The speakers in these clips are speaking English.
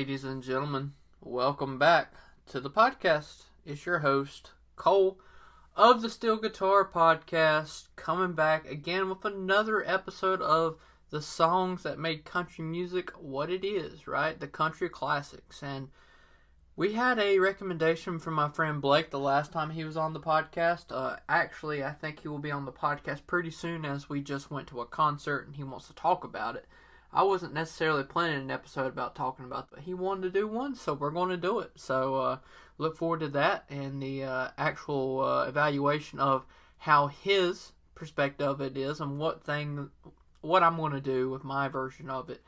Ladies and gentlemen, welcome back to the podcast. It's your host, Cole, of the Steel Guitar Podcast, coming back again with another episode of the songs that made country music what it is, right? The country classics. And we had a recommendation from my friend Blake the last time he was on the podcast. Actually, I think he will be on the podcast pretty soon, as we just went to a concert and he wants to talk about it. I wasn't necessarily planning an episode about talking about it, but he wanted to do one, so we're going to do it. So look forward to that and the actual evaluation of how his perspective of it is, and what I'm going to do with my version of it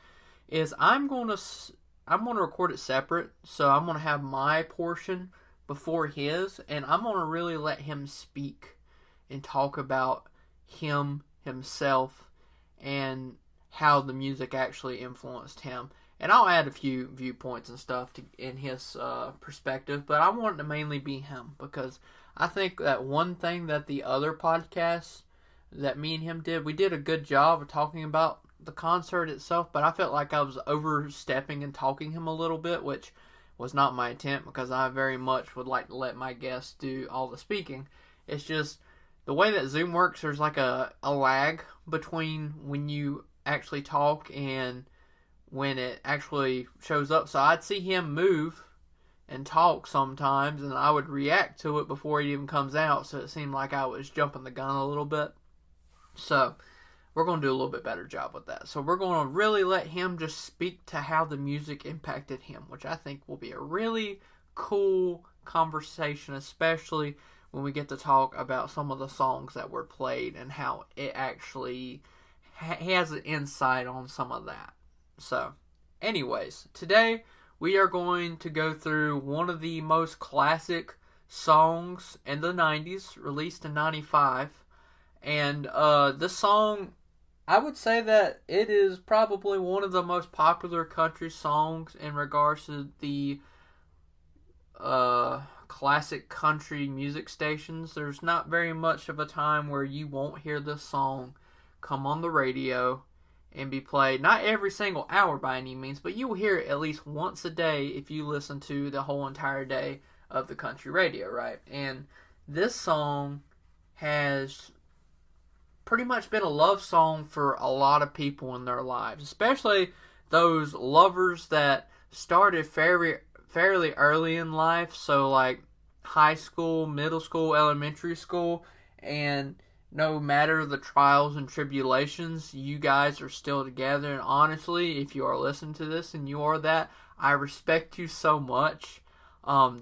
is I'm going to record it separate. So I'm going to have my portion before his, and I'm going to really let him speak and talk about himself, and how the music actually influenced him. And I'll add a few viewpoints and stuff in his perspective, but I want it to mainly be him, because I think that one thing that the other podcasts that me and him did, we did a good job of talking about the concert itself, but I felt like I was overstepping and talking him a little bit, which was not my intent, because I very much would like to let my guests do all the speaking. It's just the way that Zoom works, there's like a lag between when you actually talk and when it actually shows up. So I'd see him move and talk sometimes, and I would react to it before it even comes out, so it seemed like I was jumping the gun a little bit. So we're going to do a little bit better job with that. So we're going to really let him just speak to how the music impacted him, which I think will be a really cool conversation, especially when we get to talk about some of the songs that were played and how it actually has an insight on some of that. So, anyways, today we are going to go through one of the most classic songs in the 90s, released in 95. And this song, I would say that it is probably one of the most popular country songs in regards to the classic country music stations. There's not very much of a time where you won't hear this song come on the radio and be played. Not every single hour by any means, but you will hear it at least once a day if you listen to the whole entire day of the country radio, right? And this song has pretty much been a love song for a lot of people in their lives, especially those lovers that started fairly early in life, so like high school, middle school, elementary school, and no matter the trials and tribulations, you guys are still together. And honestly, if you are listening to this and you are that, I respect you so much.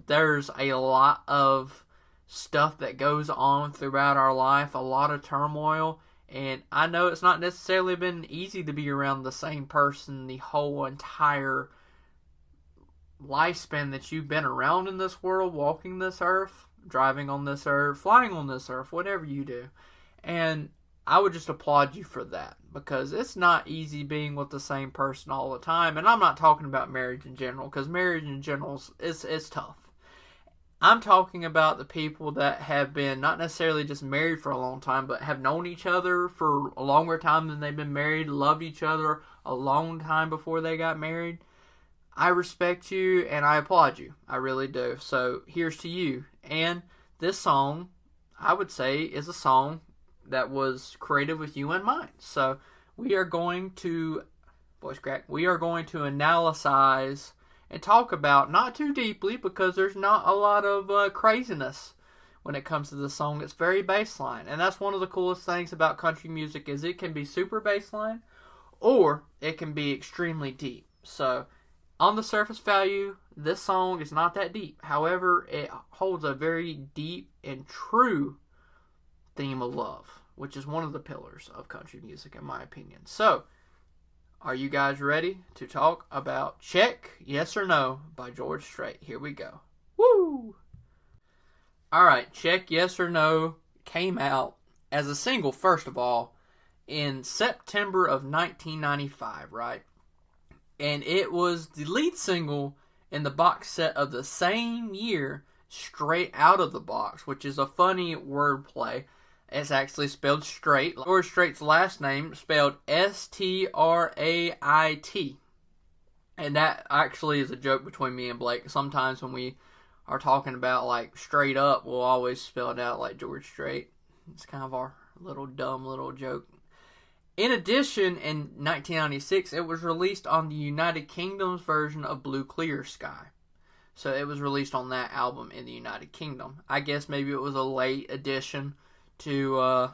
There's a lot of stuff that goes on throughout our life, a lot of turmoil, and I know it's not necessarily been easy to be around the same person the whole entire lifespan that you've been around in this world, walking this earth, driving on this earth, flying on this earth, whatever you do. And I would just applaud you for that, because it's not easy being with the same person all the time. And I'm not talking about marriage in general, because marriage in general is tough. I'm talking about the people that have been not necessarily just married for a long time, but have known each other for a longer time than they've been married, loved each other a long time before they got married. I respect you and I applaud you. I really do. So here's to you. And this song, I would say, is a song that was created with you in mind. So we are going to analyze and talk about, not too deeply, because there's not a lot of craziness when it comes to the song. It's very bassline, and that's one of the coolest things about country music, is it can be super bassline or it can be extremely deep. So on the surface value, this song is not that deep. However, it holds a very deep and true theme of love, which is one of the pillars of country music, in my opinion. So, are you guys ready to talk about Check, Yes or No by George Strait? Here we go. Woo! Alright, Check, Yes or No came out as a single, first of all, in September of 1995, right? And it was the lead single in the box set of the same year, Straight Out of the Box, which is a funny wordplay. It's actually spelled Strait. George Strait's last name spelled S-T-R-A-I-T. And that actually is a joke between me and Blake. Sometimes when we are talking about like Straight Up, we'll always spell it out like George Strait. It's kind of our little dumb little joke. In addition, in 1996, it was released on the United Kingdom's version of Blue Clear Sky. So it was released on that album in the United Kingdom. I guess maybe it was a late addition to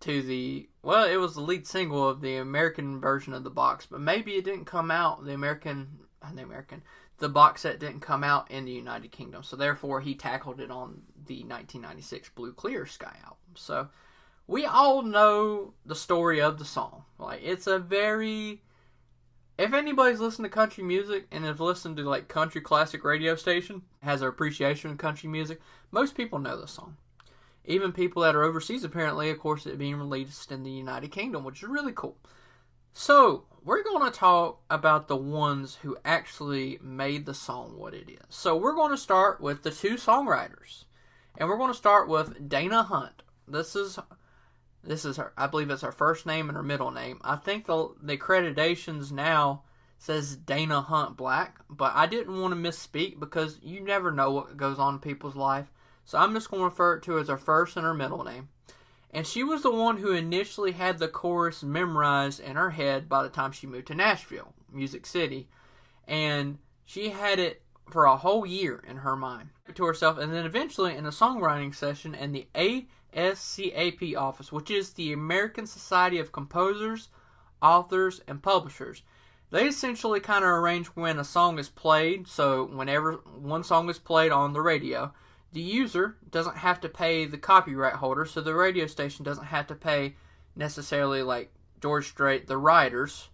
the, well, it was the lead single of the American version of the box, but maybe it didn't come out, the box set didn't come out in the United Kingdom, so therefore he tackled it on the 1996 Blue Clear Sky album. So we all know the story of the song. Like, it's a very, if anybody's listened to country music and have listened to like country classic radio station, has an appreciation of country music, most people know the song. Even people that are overseas, apparently, of course, it being released in the United Kingdom, which is really cool. So, we're going to talk about the ones who actually made the song what it is. So, we're going to start with the two songwriters. And we're going to start with Dana Hunt. This is her, I believe it's her first name and her middle name. I think the accreditations now says Dana Hunt Black, but I didn't want to misspeak because you never know what goes on in people's life. So I'm just going to refer to her as her first and her middle name. And she was the one who initially had the chorus memorized in her head by the time she moved to Nashville, Music City. And she had it for a whole year in her mind to herself. And then eventually in a songwriting session in the ASCAP office, which is the American Society of Composers, Authors, and Publishers. They essentially kind of arrange when a song is played. So whenever one song is played on the radio, the user doesn't have to pay the copyright holder, so the radio station doesn't have to pay necessarily like George Strait, the writers,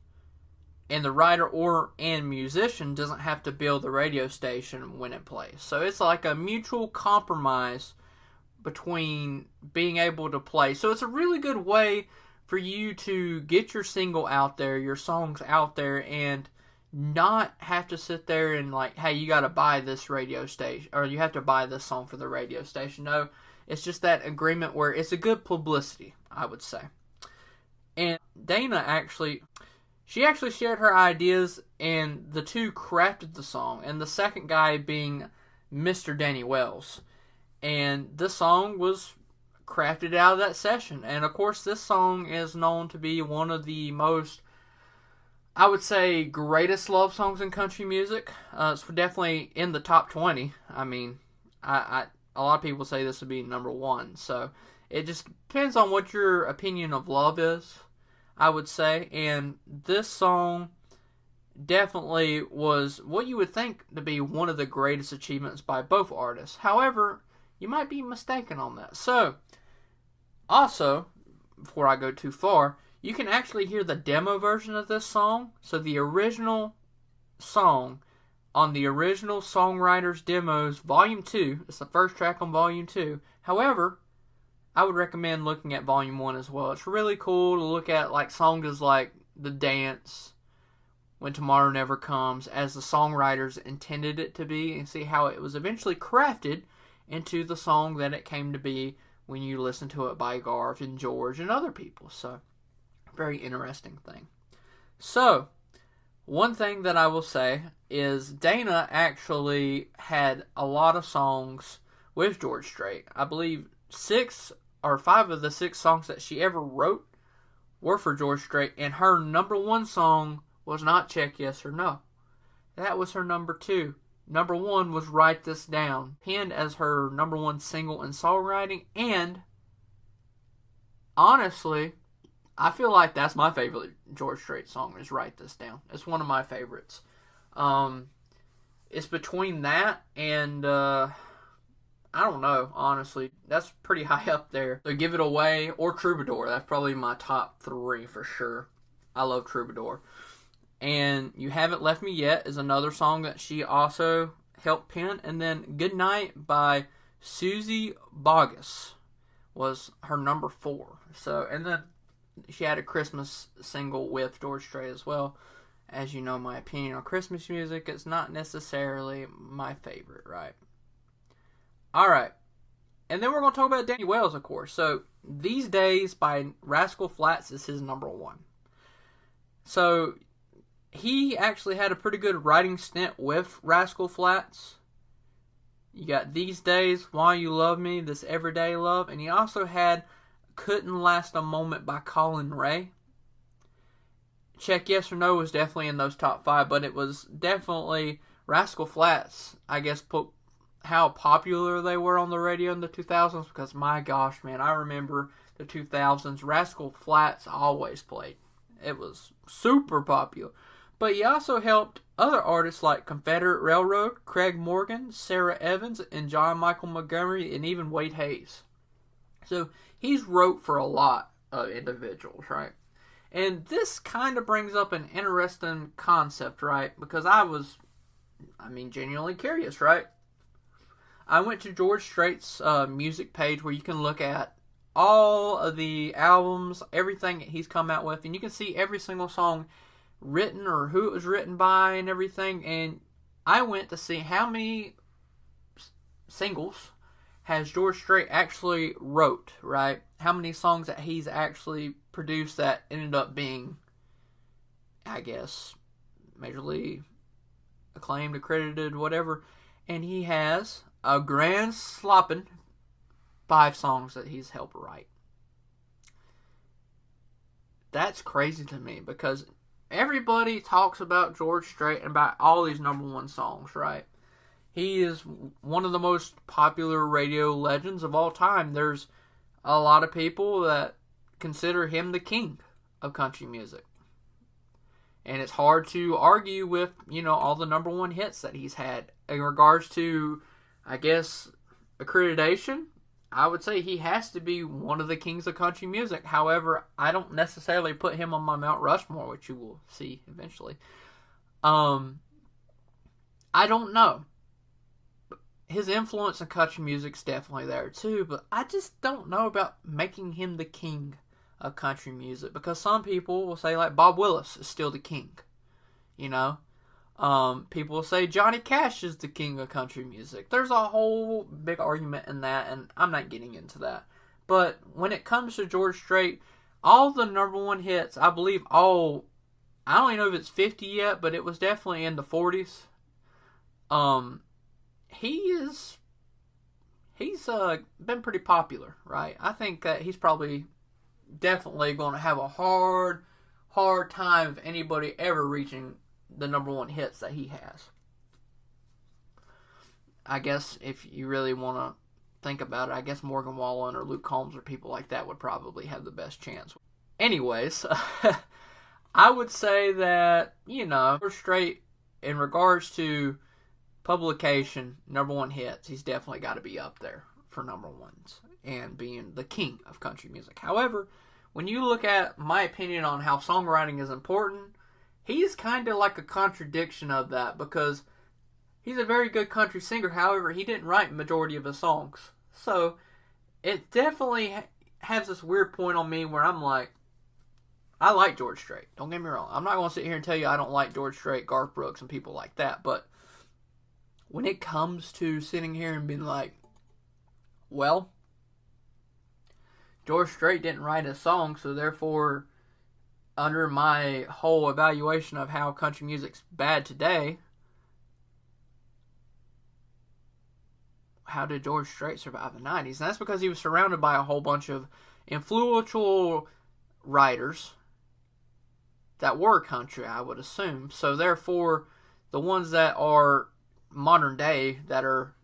and the writer and musician doesn't have to bill the radio station when it plays. So it's like a mutual compromise between being able to play. So it's a really good way for you to get your single out there, your songs out there, and not have to sit there and like, hey, you got to buy this radio station, or you have to buy this song for the radio station. No, it's just that agreement where it's a good publicity, I would say. And Dana she actually shared her ideas, and the two crafted the song, and the second guy being Mr. Danny Wells. And this song was crafted out of that session. And of course, this song is known to be one of the most, I would say, greatest love songs in country music. It's definitely in the top 20. I mean, a lot of people say this would be number one. So it just depends on what your opinion of love is, I would say. And this song definitely was what you would think to be one of the greatest achievements by both artists. However, you might be mistaken on that. So, also, before I go too far, you can actually hear the demo version of this song. So the original song on the original Songwriters Demos Volume 2. It's the first track on Volume 2. However, I would recommend looking at Volume 1 as well. It's really cool to look at like songs like The Dance, When Tomorrow Never Comes, as the songwriters intended it to be, and see how it was eventually crafted into the song that it came to be when you listen to it by Garth and George and other people. So, very interesting thing. So, one thing that I will say is Dana actually had a lot of songs with George Strait. I believe 6 or 5 of the 6 songs that she ever wrote were for George Strait, and her number 1 song was not Check Yes or No. That was her number 2. Number 1 was Write This Down, penned as her number 1 single in songwriting, and honestly, I feel like that's my favorite George Strait song is Write This Down. It's one of my favorites. It's between that and, I don't know, honestly. That's pretty high up there. So Give It Away or Troubadour. That's probably my top 3 for sure. I love Troubadour. And You Haven't Left Me Yet is another song that she also helped pen. And then Good Night by Susie Boggess was her number 4. So, and then she had a Christmas single with George Strait as well. As you know, my opinion on Christmas music is not necessarily my favorite, right? Alright. And then we're going to talk about Danny Wells, of course. So, These Days by Rascal Flatts is his number 1. So, he actually had a pretty good writing stint with Rascal Flatts. You got These Days, Why You Love Me, This Everyday Love, and he also had Couldn't Last a Moment by Colin Ray. Check Yes or No was definitely in those top 5, but it was definitely Rascal Flatts, I guess, put how popular they were on the radio in the 2000s, because my gosh, man, I remember the 2000s. Rascal Flatts always played. It was super popular. But he also helped other artists like Confederate Railroad, Craig Morgan, Sarah Evans, and John Michael Montgomery, and even Wade Hayes. So he's wrote for a lot of individuals, right? And this kind of brings up an interesting concept, right? Because I was, genuinely curious, right? I went to George Strait's music page where you can look at all of the albums, everything that he's come out with, and you can see every single song written or who it was written by and everything. And I went to see how many singles has George Strait actually wrote, right? How many songs that he's actually produced that ended up being, I guess, majorly acclaimed, accredited, whatever. And he has a grand slopping 5 songs that he's helped write. That's crazy to me, because everybody talks about George Strait and about all these #1 songs, right? He is one of the most popular radio legends of all time. There's a lot of people that consider him the king of country music. And it's hard to argue with, all the #1 hits that he's had. In regards to, I guess, accreditation, I would say he has to be one of the kings of country music. However, I don't necessarily put him on my Mount Rushmore, which you will see eventually. I don't know. His influence in country music's definitely there too, but I just don't know about making him the king of country music, because some people will say like Bob Willis is still the king. People will say Johnny Cash is the king of country music. There's a whole big argument in that, and I'm not getting into that. But when it comes to George Strait, all the #1 hits, I believe I don't even know if it's 50 yet, but it was definitely in the 40s. He's been pretty popular, right? I think that he's probably definitely going to have a hard time of anybody ever reaching the #1 hits that he has. I guess if you really want to think about it, I guess Morgan Wallen or Luke Combs or people like that would probably have the best chance. Anyways, I would say that, George Strait, in regards to publication, #1 hits, he's definitely got to be up there for #1s and being the king of country music. However, when you look at my opinion on how songwriting is important, he's kind of like a contradiction of that, because he's a very good country singer. However, he didn't write majority of his songs. So it definitely has this weird point on me where I'm like, I like George Strait. Don't get me wrong. I'm not going to sit here and tell you I don't like George Strait, Garth Brooks, and people like that. But when it comes to sitting here and being like, well, George Strait didn't write a song, so therefore, under my whole evaluation of how country music's bad today, how did George Strait survive the 90s? And that's because he was surrounded by a whole bunch of influential writers that were country, I would assume. So therefore, the ones that are modern day that are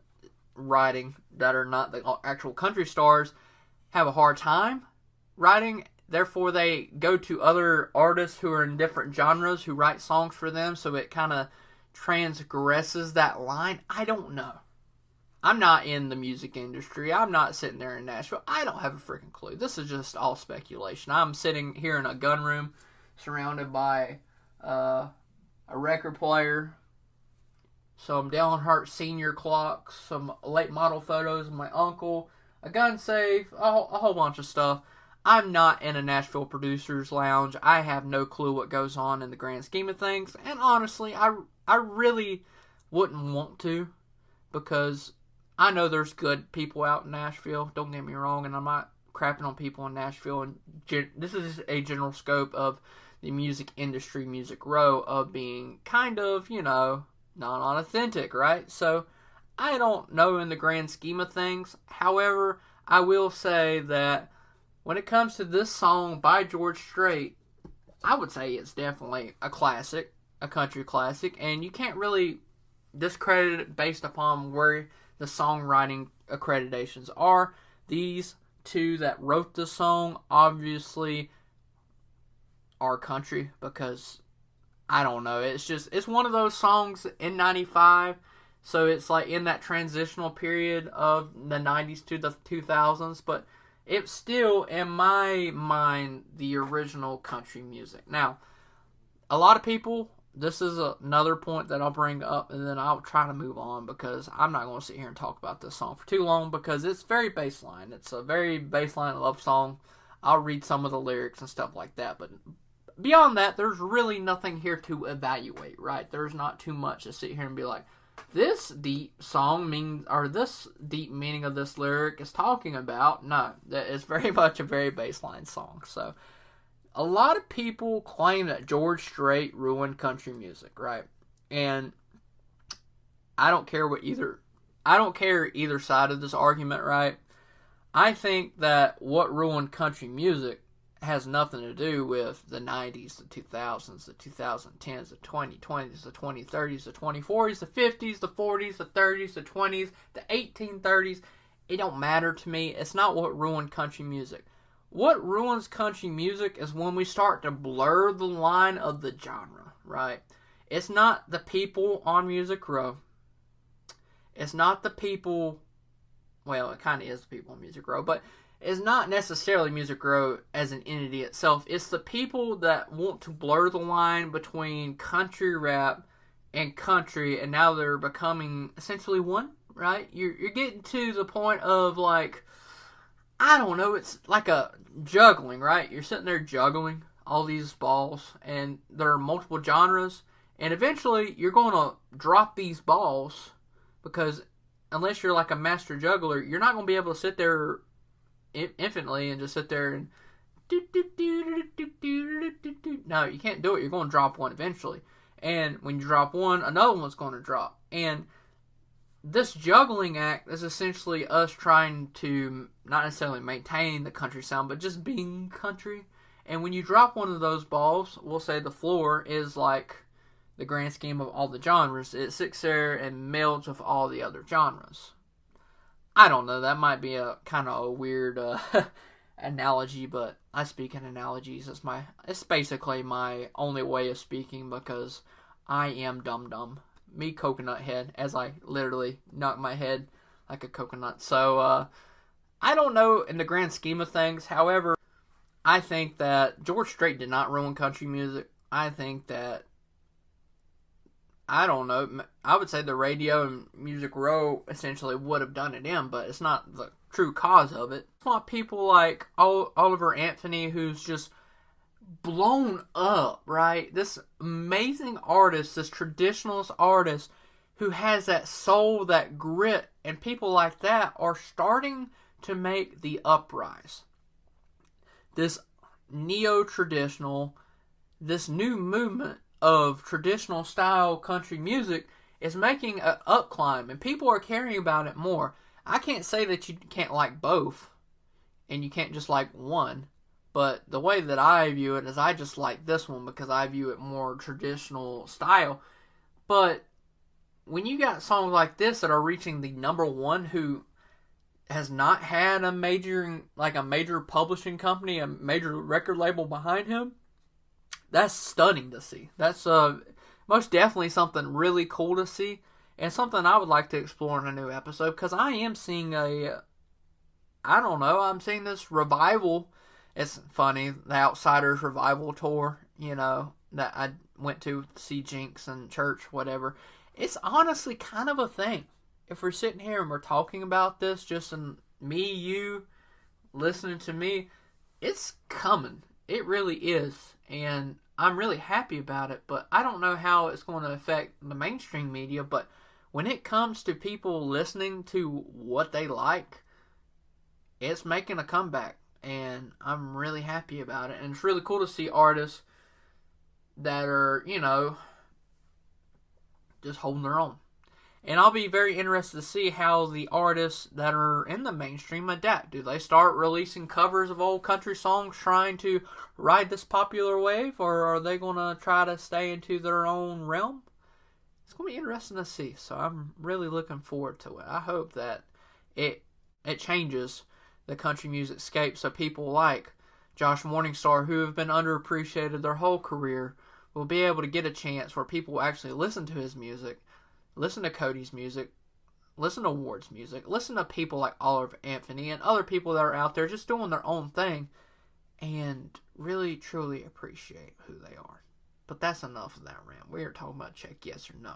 writing, that are not the actual country stars, have a hard time writing. Therefore, they go to other artists who are in different genres who write songs for them, so it kind of transgresses that line. I don't know. I'm not in the music industry. I'm not sitting there in Nashville. I don't have a freaking clue. This is just all speculation. I'm sitting here in a gun room surrounded by a record player, some Dale Earnhardt Sr. clocks, some late model photos of my uncle, a gun safe, a whole bunch of stuff. I'm not in a Nashville producer's lounge. I have no clue what goes on in the grand scheme of things. And honestly, I really wouldn't want to, because I know there's good people out in Nashville. Don't get me wrong, and I'm not crapping on people in Nashville. And this is a general scope of the music industry, Music Row, of being kind of, non-authentic, right? So I don't know in the grand scheme of things. However, I will say that when it comes to this song by George Strait, I would say it's definitely a classic, a country classic, and you can't really discredit it based upon where the songwriting accreditations are. These two that wrote the song obviously are country, because I don't know, it's one of those songs in 95, so it's like in that transitional period of the 90s to the 2000s, but it's still, in my mind, the original country music. Now, a lot of people, this is another point that I'll bring up, and then I'll try to move on, because I'm not going to sit here and talk about this song for too long, because it's very baseline. It's a very baseline love song. I'll read some of the lyrics and stuff like that, but beyond that, there's really nothing here to evaluate, right? There's not too much to sit here and be like, this deep song means, or this deep meaning of this lyric is talking about. No, it's very much a very baseline song. So, a lot of people claim that George Strait ruined country music, right? And I don't care either side of this argument, right? I think that what ruined country music has nothing to do with the 90s, the 2000s, the 2010s, the 2020s, the 2030s, the 2040s, the 50s, the 40s, the 30s, the 20s, the 1830s. It don't matter to me. It's not what ruined country music. What ruins country music is when we start to blur the line of the genre, right? It's not the people on Music Row. It's not the people, well, it kind of is the people on Music Row, but it's not necessarily Music Row as an entity itself. It's the people that want to blur the line between country rap and country, and now they're becoming essentially one, right? You're getting to the point of, like, I don't know, it's like a juggling, right? You're sitting there juggling all these balls, and there are multiple genres, and eventually you're going to drop these balls, because unless you're like a master juggler, you're not going to be able to sit there infinitely and just sit there and no, you can't do it. You're going to drop one eventually, and when you drop one, another one's going to drop. And this juggling act is essentially us trying to not necessarily maintain the country sound, but just being country. And when you drop one of those balls, we'll say the floor is like the grand scheme of all the genres. It sits there and melds with all the other genres. I don't know, that might be a kind of a weird analogy, but I speak in analogies. It's basically my only way of speaking, because I am dumb. Me, coconut head, as I literally knock my head like a coconut. So, I don't know in the grand scheme of things. However, I think that George Strait did not ruin country music. I think that, I don't know, I would say the radio and Music Row essentially would have done it in, but it's not the true cause of it. It's not people like Oliver Anthony, who's just blown up, right? This amazing artist, this traditionalist artist who has that soul, that grit, and people like that are starting to make the uprise. This neo-traditional, this new movement of traditional style country music is making an up climb, and people are caring about it more. I can't say that you can't like both and you can't just like one, but the way that I view it is I just like this one because I view it more traditional style. But when you got songs like this that are reaching the number one, who has not had a major publishing company, a major record label behind him, that's stunning to see. That's most definitely something really cool to see, and something I would like to explore in a new episode, because I am seeing I'm seeing this revival. It's funny, the Outsiders revival tour, that I went to see Jinx and church, whatever. It's honestly kind of a thing. If we're sitting here and we're talking about this, just in me, you, listening to me, it's coming. It really is. And I'm really happy about it, but I don't know how it's going to affect the mainstream media. But when it comes to people listening to what they like, it's making a comeback. And I'm really happy about it. And it's really cool to see artists that are, just holding their own. And I'll be very interested to see how the artists that are in the mainstream adapt. Do they start releasing covers of old country songs trying to ride this popular wave? Or are they going to try to stay into their own realm? It's going to be interesting to see. So I'm really looking forward to it. I hope that it changes the country music scape so people like Josh Morningstar, who have been underappreciated their whole career, will be able to get a chance where people will actually listen to his music, listen to Cody's music, listen to Ward's music, listen to people like Oliver Anthony and other people that are out there just doing their own thing and really, truly appreciate who they are. But that's enough of that rant. We are talking about Check Yes or No.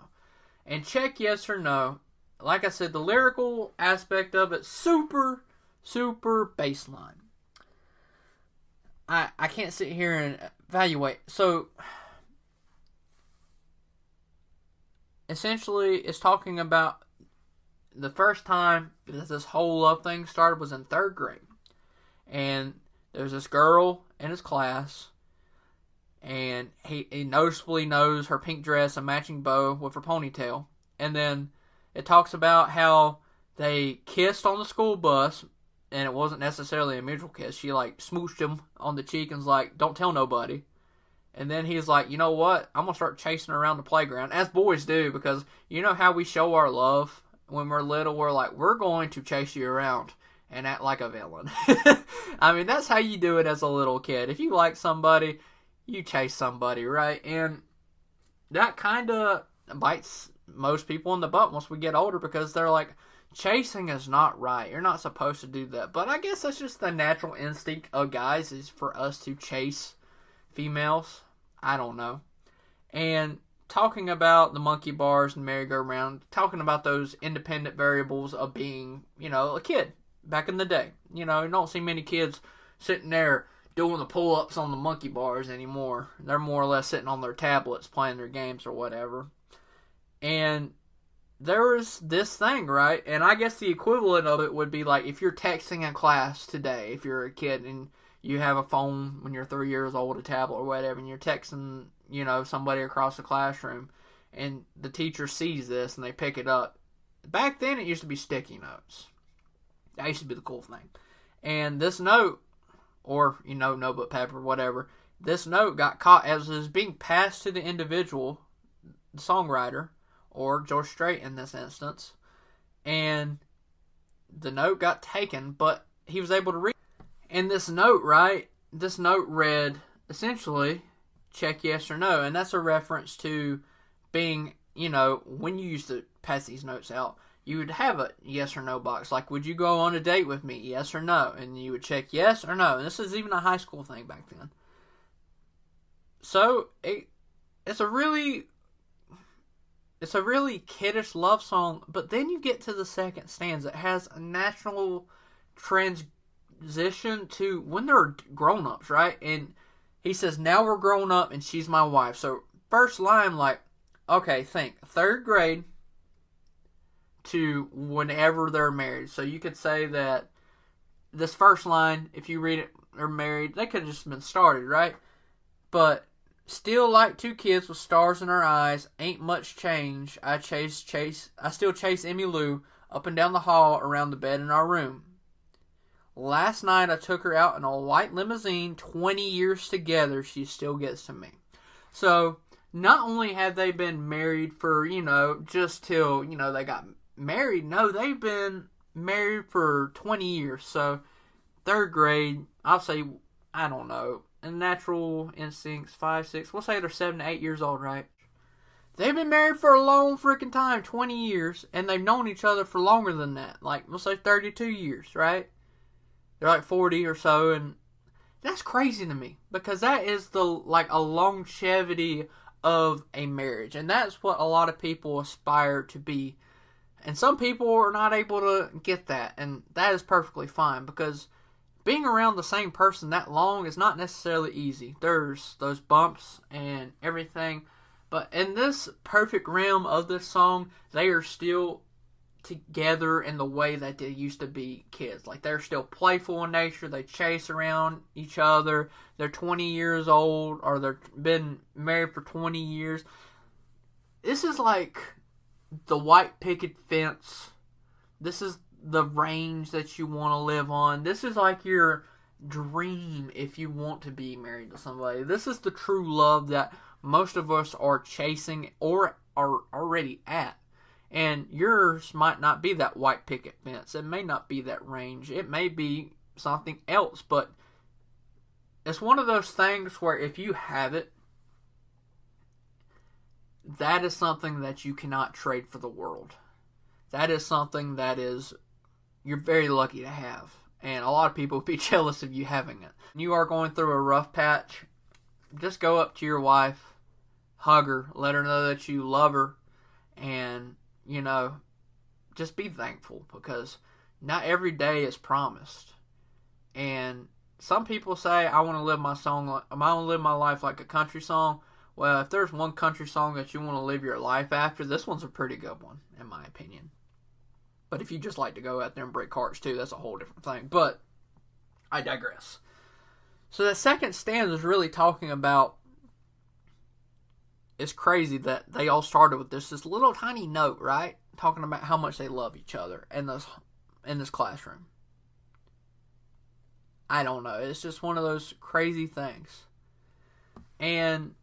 And Check Yes or No, like I said, the lyrical aspect of it, super, super baseline. I can't sit here and evaluate. So, essentially, it's talking about the first time that this whole love thing started was in 3rd grade. And there's this girl in his class, and he noticeably knows her pink dress and matching bow with her ponytail. And then it talks about how they kissed on the school bus, and it wasn't necessarily a mutual kiss. She, smooched him on the cheek and was like, don't tell nobody. And then he's like, you know what? I'm going to start chasing her around the playground, as boys do, because you know how we show our love when we're little? We're like, we're going to chase you around and act like a villain. I mean, that's how you do it as a little kid. If you like somebody, you chase somebody, right? And that kind of bites most people in the butt once we get older, because they're like, chasing is not right. You're not supposed to do that. But I guess that's just the natural instinct of guys, is for us to chase females. I don't know. And talking about the monkey bars and merry-go-round, talking about those independent variables of being, a kid back in the day. You don't see many kids sitting there doing the pull-ups on the monkey bars anymore. They're more or less sitting on their tablets playing their games or whatever. And there is this thing, right? And I guess the equivalent of it would be like if you're texting in class today, if you're a kid and you have a phone when you're 3 years old, a tablet or whatever, and you're texting, somebody across the classroom, and the teacher sees this and they pick it up. Back then it used to be sticky notes. That used to be the cool thing. And this note, or, notebook paper, whatever, this note got caught as it was being passed to the individual, the songwriter, or George Strait in this instance, and the note got taken, but he was able to read. And this note, right, this note read, essentially, check yes or no, and that's a reference to being, when you used to pass these notes out, you would have a yes or no box, like, would you go on a date with me, yes or no, and you would check yes or no, and this is even a high school thing back then. So, it's a really kiddish love song, but then you get to the second stanza. It has a natural transition to when they're grown-ups, right? And he says, now we're grown up and she's my wife. So first line, okay, think 3rd grade to whenever they're married. So you could say that this first line, if you read it, they're married, they could have just been started, right? But still like 2 kids with stars in our eyes, ain't much change. I still chase Emmy Lou up and down the hall around the bed in our room. Last night I took her out in a white limousine, 20 years together, she still gets to me. So, not only have they been married for, just till, they got married, no, they've been married for 20 years. So, 3rd grade, I'll say, I don't know, and natural instincts, 5, 6, we'll say they're 7 to 8 years old, right? They've been married for a long freaking time, 20 years, and they've known each other for longer than that. We'll say 32 years, right? They're 40 or so, and that's crazy to me, because that is a longevity of a marriage, and that's what a lot of people aspire to be. And some people are not able to get that, and that is perfectly fine, because being around the same person that long is not necessarily easy. There's those bumps and everything. But in this perfect realm of this song, they are still together in the way that they used to be kids. Like, they're still playful in nature. They chase around each other. They're 20 years old, or they've been married for 20 years. This is like the white picket fence. This is the range that you want to live on. This is like your dream if you want to be married to somebody. This is the true love that most of us are chasing or are already at. And yours might not be that white picket fence. It may not be that range. It may be something else. But it's one of those things where if you have it, that is something that you cannot trade for the world. That is something that is, you're very lucky to have. And a lot of people would be jealous of you having it. When you are going through a rough patch, just go up to your wife, hug her, let her know that you love her, and just be thankful, because not every day is promised. And some people say, I want to live my life like a country song. Well, if there's one country song that you want to live your life after, this one's a pretty good one, in my opinion. But if you just like to go out there and break hearts too, that's a whole different thing. But I digress. So the second stanza is really talking about, it's crazy that they all started with this little tiny note, right? Talking about how much they love each other in this classroom. I don't know. It's just one of those crazy things. And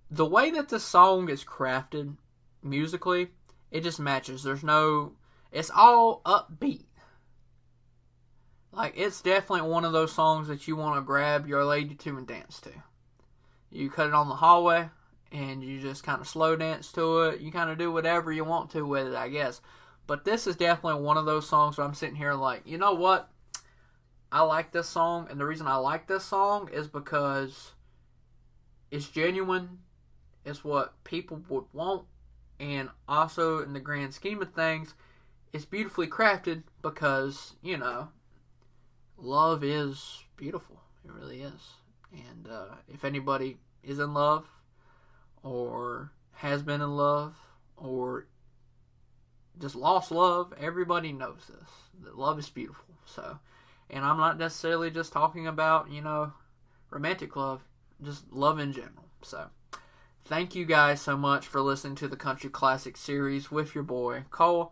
the way that the song is crafted musically, it just matches. It's all upbeat. Like, it's definitely one of those songs that you want to grab your lady to and dance to. You cut it on the hallway, and you just kind of slow dance to it. You kind of do whatever you want to with it, I guess. But this is definitely one of those songs where I'm sitting here like, you know what? I like this song, and the reason I like this song is because it's genuine. It's what people would want. And also, in the grand scheme of things, it's beautifully crafted because, love is beautiful. It really is. And if anybody is in love, or has been in love, or just lost love, everybody knows this. That love is beautiful. So, and I'm not necessarily just talking about, romantic love, just love in general. So, thank you guys so much for listening to the Country Classic series with your boy, Cole.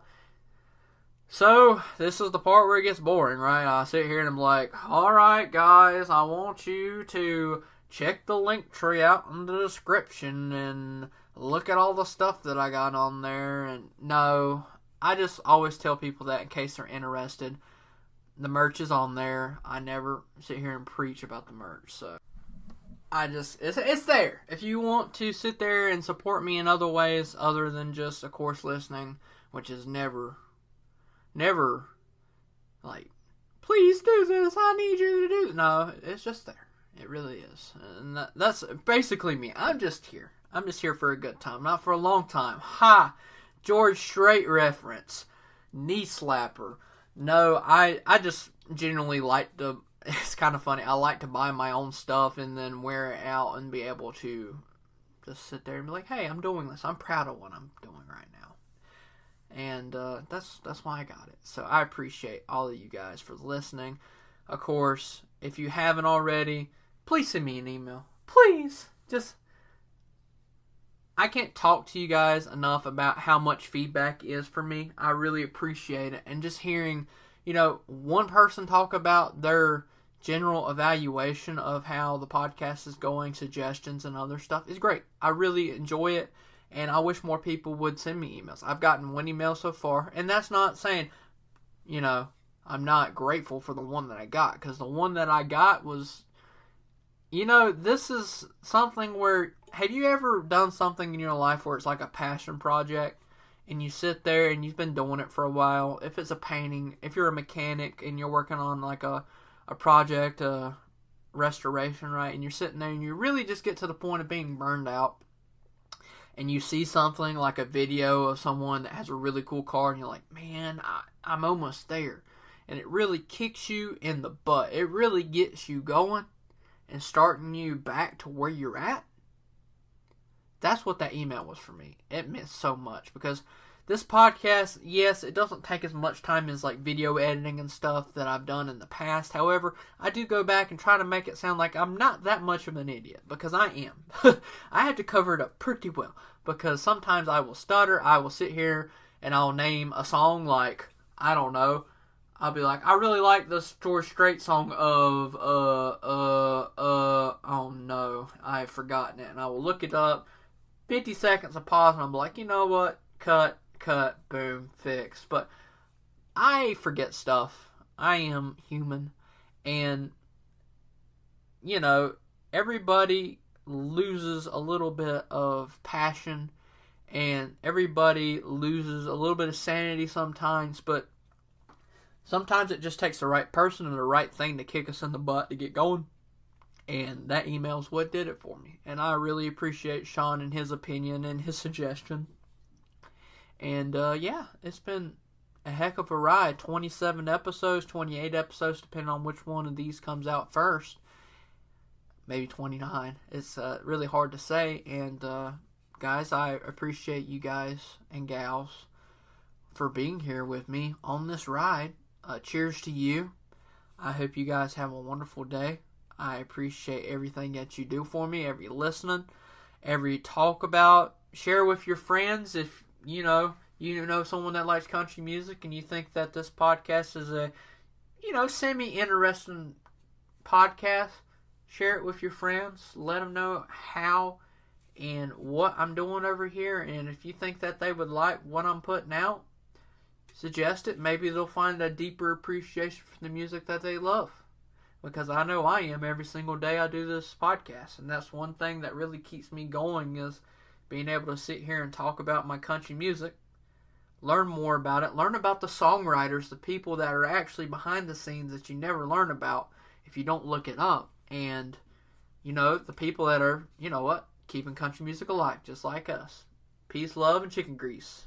So, this is the part where it gets boring, right? I sit here and I'm like, alright guys, I want you to check the link tree out in the description and look at all the stuff that I got on there. And no, I just always tell people that in case they're interested. The merch is on there. I never sit here and preach about the merch, so it's there. If you want to sit there and support me in other ways other than just, of course, listening, which is never, like, please do this, I need you to do this. No, it's just there. It really is. And that's basically me. I'm just here. I'm just here for a good time, not for a long time. Ha! George Strait reference. Knee slapper. No, I just genuinely like to, it's kind of funny, I like to buy my own stuff and then wear it out and be able to just sit there and be like, hey, I'm doing this. I'm proud of what I'm doing right now. And that's why I got it. So I appreciate all of you guys for listening. Of course, if you haven't already, please send me an email. Please. I can't talk to you guys enough about how much feedback is for me. I really appreciate it. And just hearing, one person talk about their general evaluation of how the podcast is going, suggestions and other stuff is great. I really enjoy it. And I wish more people would send me emails. I've gotten one email so far. And that's not saying, I'm not grateful for the one that I got. Because the one that I got was, this is something where, have you ever done something in your life where it's like a passion project? And you sit there and you've been doing it for a while. If it's a painting, if you're a mechanic and you're working on like a project, a restoration, right? And you're sitting there and you really just get to the point of being burned out. And you see something like a video of someone that has a really cool car and you're like, man, I'm almost there. And it really kicks you in the butt. It really gets you going and starting you back to where you're at. that's what that email was for me. It meant so much because this podcast, yes, it doesn't take as much time as like video editing and stuff that I've done in the past. However, I do go back and try to make it sound like I'm not that much of an idiot, because I am. I have to cover it up pretty well, because sometimes I will stutter. I will sit here and I'll name a song like, I don't know, I'll be like, I really like the Strait song of, oh no, I've forgotten it. And I will look it up, 50 seconds of pause, and I'm like, you know what, cut, boom, fix. But I forget stuff. I am human. And, you know, everybody loses a little bit of passion, and everybody loses a little bit of sanity sometimes, but sometimes it just takes the right person and the right thing to kick us in the butt to get going. And that email's what did it for me. And I really appreciate Sean and his opinion and his suggestion. And yeah, it's been a heck of a ride. 27 episodes, 28 episodes, depending on which one of these comes out first. Maybe 29. It's really hard to say. And guys, I appreciate you guys and gals for being here with me on this ride. Cheers to you. I hope you guys have a wonderful day. I appreciate everything that you do for me, every listening, every talk about. Share with your friends if you know someone that likes country music and you think that this podcast is a semi-interesting podcast. Share it with your friends. Let them know how and what I'm doing over here, and if you think that they would like what I'm putting out, suggest it. Maybe they'll find a deeper appreciation for the music that they love, because I know I am every single day I do this podcast. And that's one thing that really keeps me going, is being able to sit here and talk about my country music, learn more about it, learn about the songwriters, the people that are actually behind the scenes that you never learn about if you don't look it up, and the people that are keeping country music alive just like us. Peace, love, and chicken grease.